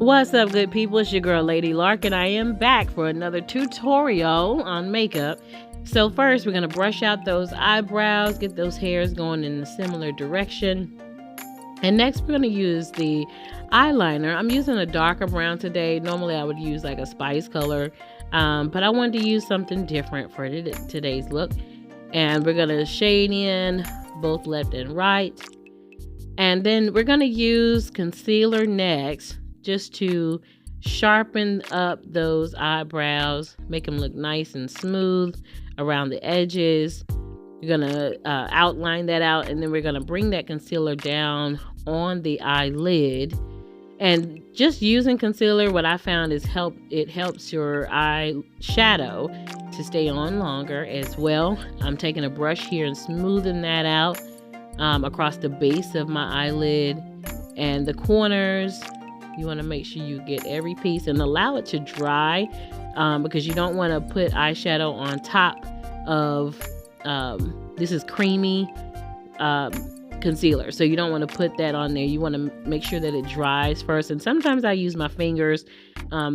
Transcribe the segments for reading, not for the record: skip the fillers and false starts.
What's up, good people? It's your girl Lady Lark, and I am back for another tutorial on makeup. So first, we're going to brush out those eyebrows, get those hairs going in a similar direction. And next, we're going to use the eyeliner. I'm using a darker brown today. Normally, I would use like a spice color, but I wanted to use something different for today's look. And we're going to shade in both left and right. And then we're going to use concealer next, just to sharpen up those eyebrows, make them look nice and smooth around the edges. You're gonna outline that out, and then we're gonna bring that concealer down on the eyelid. And just using concealer, what I found is it helps your eye shadow to stay on longer as well. I'm taking a brush here and smoothing that out across the base of my eyelid and the corners. You want to make sure you get every piece and allow it to dry because you don't want to put eyeshadow on top of this is creamy concealer, so you don't want to put that on there. You want to make sure that it dries first, and sometimes I use my fingers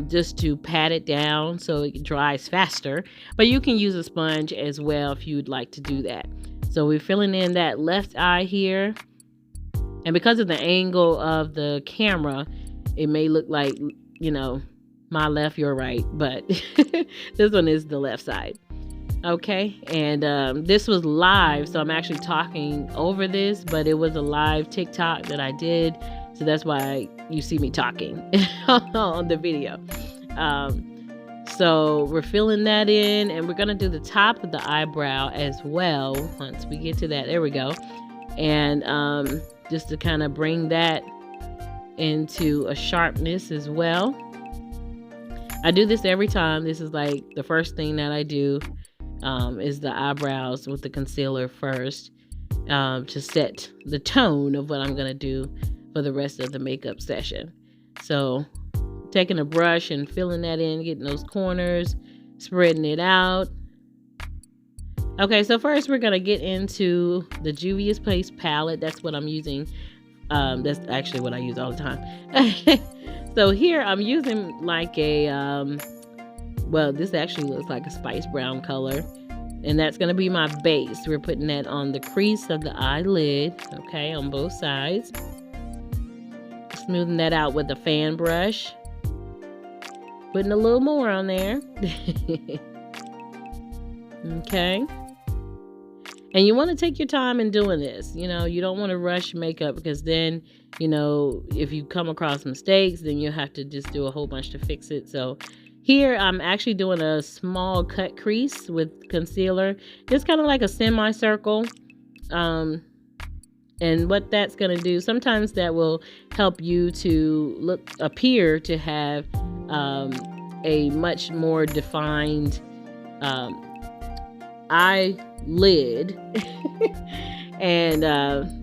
just to pat it down so it dries faster, but you can use a sponge as well if you'd like to do that. So we're filling in that left eye here, and because of the angle of the camera, it may look like, you know, my left, your right, but this one is the left side. Okay, and this was live, so I'm actually talking over this, but it was a live TikTok that I did, so that's why you see me talking on the video. So we're filling that in, and we're gonna do the top of the eyebrow as well once we get to that. There we go. And just to kind of bring that into a sharpness as well. I do this every time. This is like the first thing that I do is the eyebrows with the concealer first to set the tone of what I'm going to do for the rest of the makeup session. So taking a brush and filling that in, getting those corners, spreading it out. Okay, so first we're going to get into the Juvia's Place palette. That's what I'm using. That's actually what I use all the time. So here I'm using like a well, this actually looks like a spice brown color, and that's going to be my base. We're putting that on the crease of the eyelid, okay, on both sides. Smoothing that out with a fan brush, putting a little more on there. Okay. And you want to take your time in doing this. You know, you don't want to rush makeup, because then, you know, if you come across mistakes, then you'll have to just do a whole bunch to fix it. So here I'm actually doing a small cut crease with concealer. It's kind of like a semicircle. And what that's going to do, sometimes that will help you to appear to have a much more defined eyelid. And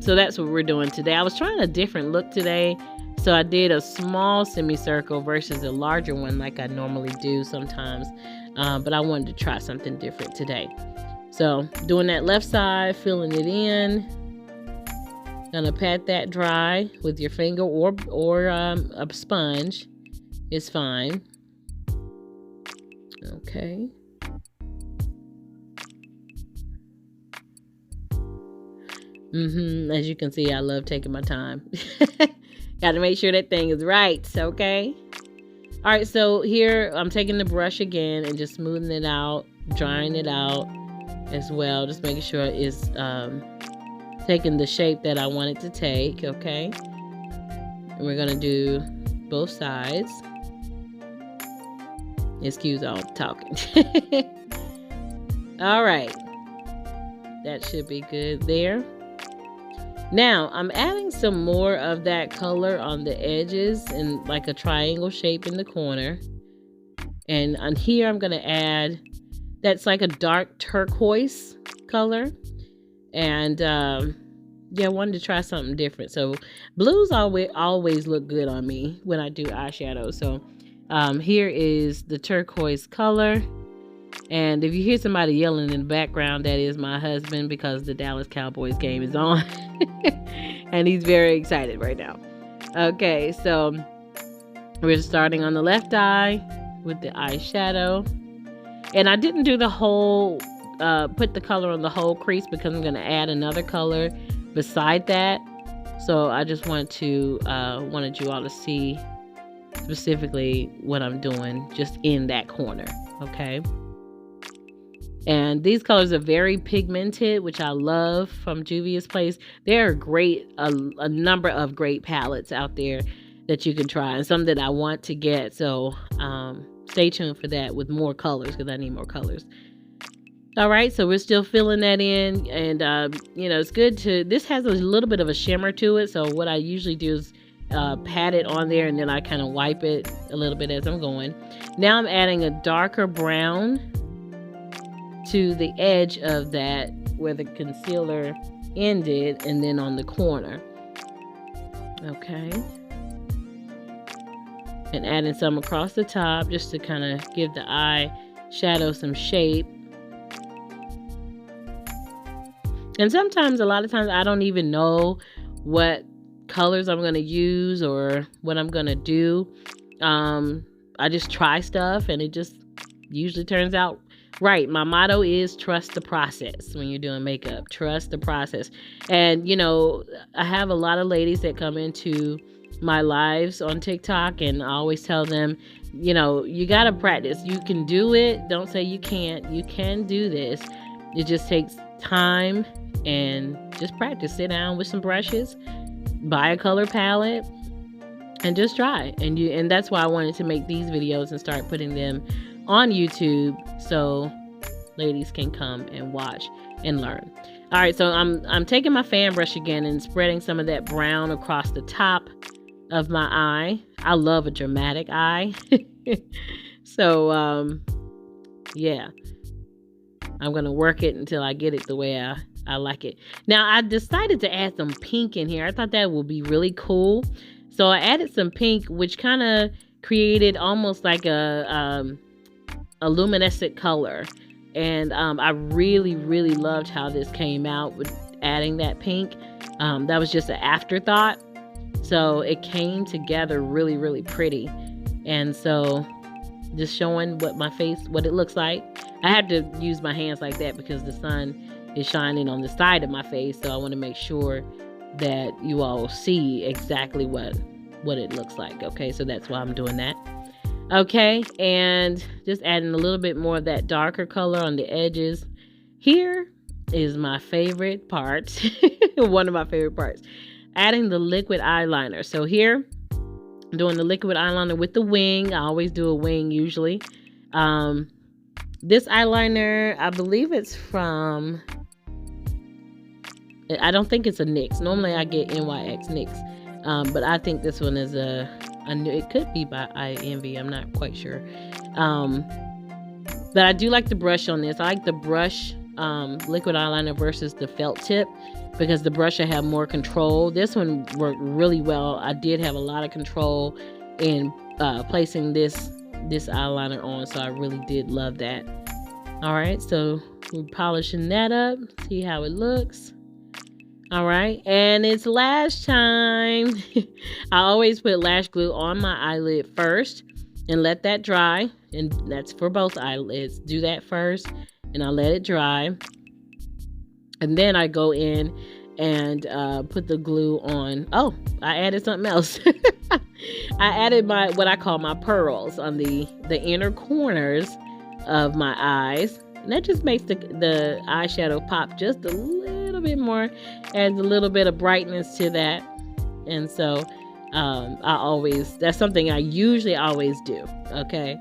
so that's what we're doing today. I was trying a different look today, so I did a small semicircle versus a larger one like I normally do sometimes, but I wanted to try something different today. So doing that left side, filling it in. Gonna pat that dry with your finger or a sponge is fine. Okay. As you can see, I love taking my time. Got to make sure that thing is right, okay? All right, so here I'm taking the brush again and just smoothing it out, drying it out as well, just making sure it's taking the shape that I want it to take, okay? And we're gonna do both sides. Excuse all the talking. All right, that should be good there. Now I'm adding some more of that color on the edges and like a triangle shape in the corner. And on here I'm going to add, that's like a dark turquoise color. And yeah, I wanted to try something different. So blues always look good on me when I do eyeshadow. So here is the turquoise color. And if you hear somebody yelling in the background, that is my husband, because the Dallas Cowboys game is on. And he's very excited right now. Okay, so We're starting on the left eye with the eyeshadow. And I didn't do the whole, put the color on the whole crease because I'm going to add another color beside that. So I just wanted you all to see specifically what I'm doing just in that corner, okay? And these colors are very pigmented, which I love from Juvia's Place. There are a number of great palettes out there that you can try, and some that I want to get. So stay tuned for that with more colors because I need more colors. All right, so we're still filling that in, and it's good this has a little bit of a shimmer to it. So what I usually do is pat it on there, and then I kind of wipe it a little bit as I'm going. Now I'm adding a darker brown to the edge of that where the concealer ended, and then on the corner. Okay. And adding some across the top just to kind of give the eye shadow some shape. And sometimes, a lot of times, I don't even know what colors I'm going to use or what I'm going to do. I just try stuff and it just usually turns out right. My motto is trust the process when you're doing makeup. Trust the process. And, I have a lot of ladies that come into my lives on TikTok, and I always tell them, you got to practice. You can do it. Don't say you can't. You can do this. It just takes time and just practice. Sit down with some brushes, buy a color palette, and just try. And that's why I wanted to make these videos and start putting them on YouTube so ladies can come and watch and learn. All right, so I'm taking my fan brush again and spreading some of that brown across the top of my eye. I love a dramatic eye. So yeah, I'm gonna work it until I get it the way I like it. Now I decided to add some pink in here. I thought that would be really cool, so I added some pink, which kind of created almost like a luminescent color. And I really loved how this came out with adding that pink. That was just an afterthought, so it came together really pretty. And so just showing what it looks like. I had to use my hands like that because the sun is shining on the side of my face, so I want to make sure that you all see exactly what it looks like. Okay, so that's why I'm doing that. Okay, and just adding a little bit more of that darker color on the edges. Here is my favorite part, one of my favorite parts, adding the liquid eyeliner. So here, doing the liquid eyeliner with the wing. I always do a wing usually. This eyeliner, I believe it's from, I don't think it's a NYX. Normally I get NYX NYX, but I think this one is it could be by Envy. I'm not quite sure. But I do like the brush on this. I like the brush liquid eyeliner versus the felt tip because the brush I have more control. This one worked really well. I did have a lot of control in placing this eyeliner on, so I really did love that. All right, so we're polishing that up. See how it looks. All right, and it's lash time. I always put lash glue on my eyelid first and let that dry. And that's for both eyelids. Do that first, and I let it dry. And then I go in and put the glue on. Oh, I added something else. I added what I call my pearls on the inner corners of my eyes. And that just makes the eyeshadow pop just a little bit more, adds a little bit of brightness to that. And so that's something I usually always do. Okay,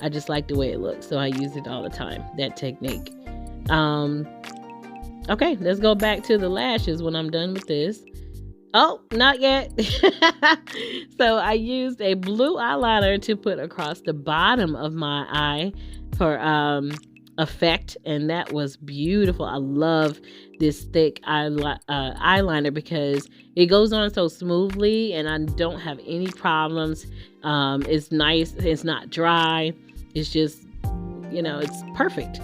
I just like the way it looks, so I use it all the time, that technique. Okay, let's go back to the lashes when I'm done with this. Oh, not yet. So I used a blue eyeliner to put across the bottom of my eye for effect, and that was beautiful. I love this thick eyeliner because it goes on so smoothly and I don't have any problems. It's nice, it's not dry, it's just, it's perfect.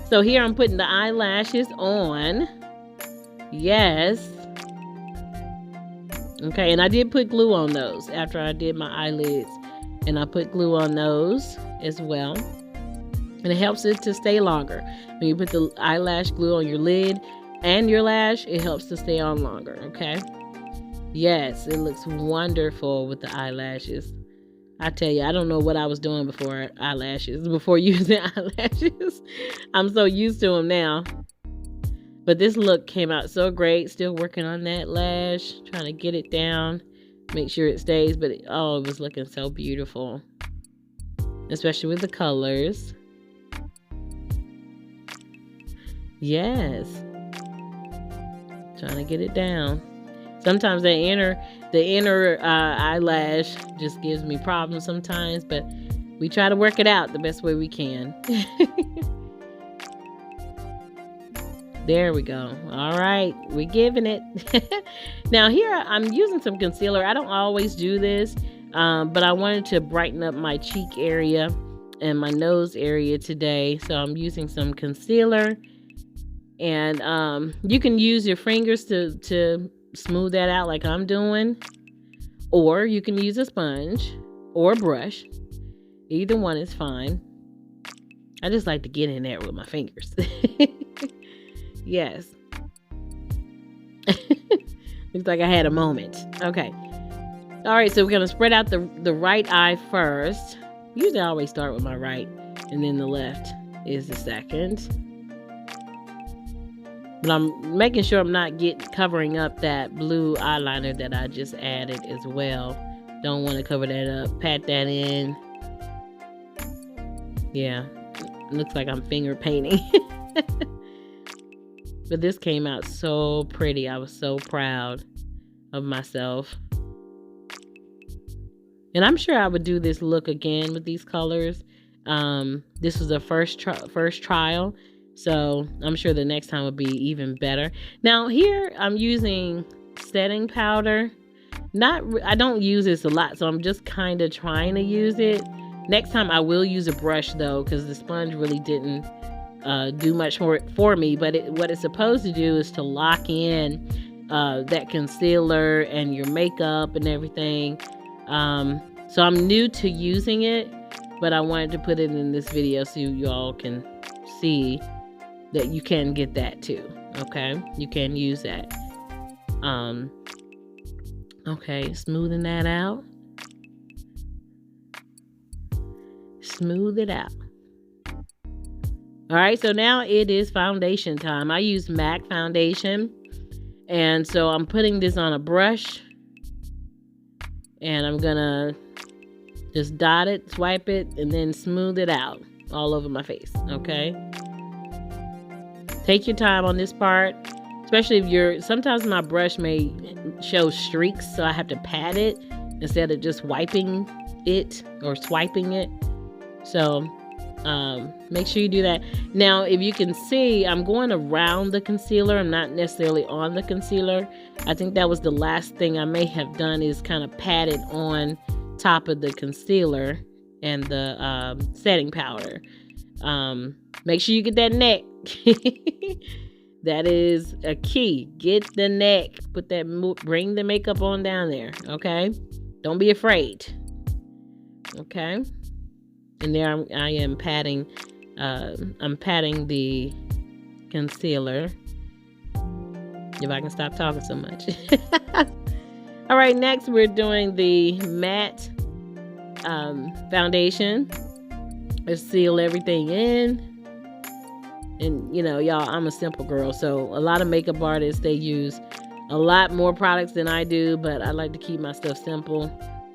So here I'm putting the eyelashes on. Yes. Okay, and I did put glue on those after I did my eyelids. And I put glue on those as well. And it helps it to stay longer. When you put the eyelash glue on your lid and your lash, it helps to stay on longer, okay? Yes, it looks wonderful with the eyelashes. I tell you, I don't know what I was doing before using eyelashes. I'm so used to them now. But this look came out so great. Still working on that lash, trying to get it down, make sure it stays. But it was looking so beautiful, especially with the colors. Yes, trying to get it down. Sometimes the inner eyelash just gives me problems sometimes, but we try to work it out the best way we can. There we go. All right, we're giving it. Now here I'm using some concealer. I don't always do this, but I wanted to brighten up my cheek area and my nose area today. So I'm using some concealer, and you can use your fingers to smooth that out like I'm doing, or you can use a sponge or a brush. Either one is fine. I just like to get in there with my fingers. Yes. Looks like I had a moment. Okay. All right, so we're going to spread out the right eye first. Usually I always start with my right, and then the left is the second. But I'm making sure I'm not covering up that blue eyeliner that I just added as well. Don't want to cover that up. Pat that in. Yeah, looks like I'm finger painting. But this came out so pretty. I was so proud of myself. And I'm sure I would do this look again with these colors. This was the first trial. So I'm sure the next time will be even better. Now here I'm using setting powder. I don't use this a lot, so I'm just kind of trying to use it. Next time I will use a brush though, because the sponge really didn't do much for me. But what it's supposed to do is to lock in that concealer and your makeup and everything. So I'm new to using it, but I wanted to put it in this video so you all can see that you can get that too. Okay, you can use that. Okay, smoothing that out. Smooth it out. All right, so now it is foundation time. I use MAC foundation, and so I'm putting this on a brush, and I'm gonna just dot it, swipe it, and then smooth it out all over my face. Okay, take your time on this part, especially if sometimes my brush may show streaks, so I have to pat it instead of just wiping it or swiping it. So make sure you do that. Now, if you can see, I'm going around the concealer. I'm not necessarily on the concealer. I think that was the last thing I may have done, is kind of pat it on top of the concealer and the setting powder. Make sure you get that neck. That is a key. Get the neck. Bring the makeup on down there. Okay? Don't be afraid. Okay? And there I am patting. I'm patting the concealer. If I can stop talking so much. All right, next we're doing the matte foundation. Let's seal everything in. And you know, y'all, I'm a simple girl, so a lot of makeup artists, they use a lot more products than I do, but I like to keep my stuff simple,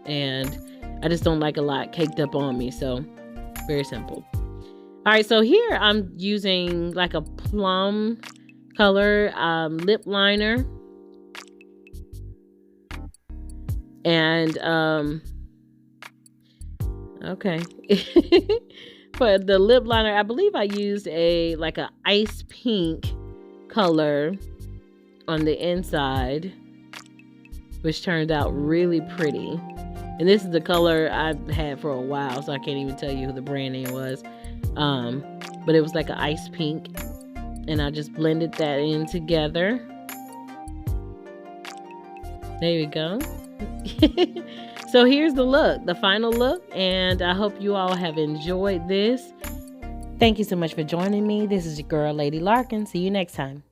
and I just don't like a lot caked up on me, so very simple. All right, so here I'm using like a plum color lip liner, and okay. For the lip liner, I believe I used a ice pink color on the inside, which turned out really pretty. And this is the color I've had for a while, so I can't even tell you who the brand name was. But it was like an ice pink, and I just blended that in together. There we go. So here's the look, the final look, and I hope you all have enjoyed this. Thank you so much for joining me. This is your girl, Lady Larkin. See you next time.